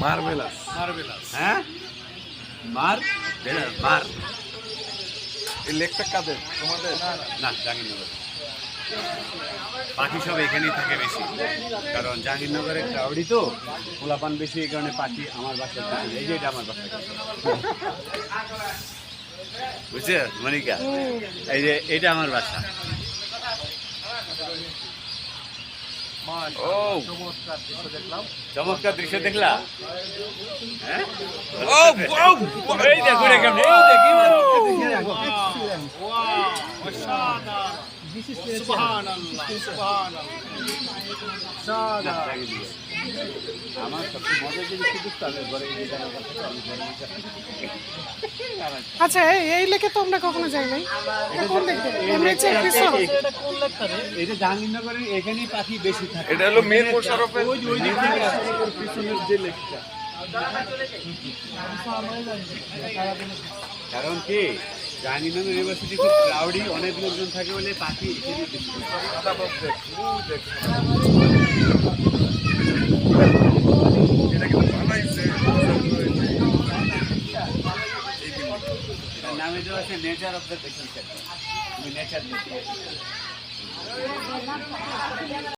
Marvellous. হ্যাঁ, মার এই লেকটা কাদের? তোমাদের? না, জাহাঙ্গীরনগর। পাখি সব এখানেই থাকে বেশি, কারণ জাহাঙ্গীরনগরে ক্রাউডি তো, পোলাপান বেশি, এই কারণে পাখি আমার বাসায় থাকে। এই যে এটা আমার বাসায়, বুঝছে মনিকা? এই যে এটা আমার বাসা। ও, চমৎকার দৃশ্য দেখলা? হ্যাঁ, এই দেখো রে কেমন, এই দেখি আমার সবচেয়ে মজার জিনিস শুধু তাদের ঘরে এই জায়গাটা থেকে আমি ঘরে নিয়ে যাচ্ছি। আচ্ছা, এই লেকে তো আমরা কখনো যাই নাই। কোন দেখতে? আমরা যে পিছন। এটা জাহাঙ্গীরনগরের এখানেই পাখি বেশি থাকে। এটা হলো মিরপুর সরফের ওই পিছনের যে লেকটা। কারণ কি জাহাঙ্গীরনগর ইউনিভার্সিটি খুব ক্রাউডি, অনেক লোকজন থাকে বলে পাখি এখানেই বেশি। এটা কিন্তু বানাইছে। এটার নামে দেওয়া আছে নেচার অবজারভেশন সেন্টার। তুমি নেচার দেখতে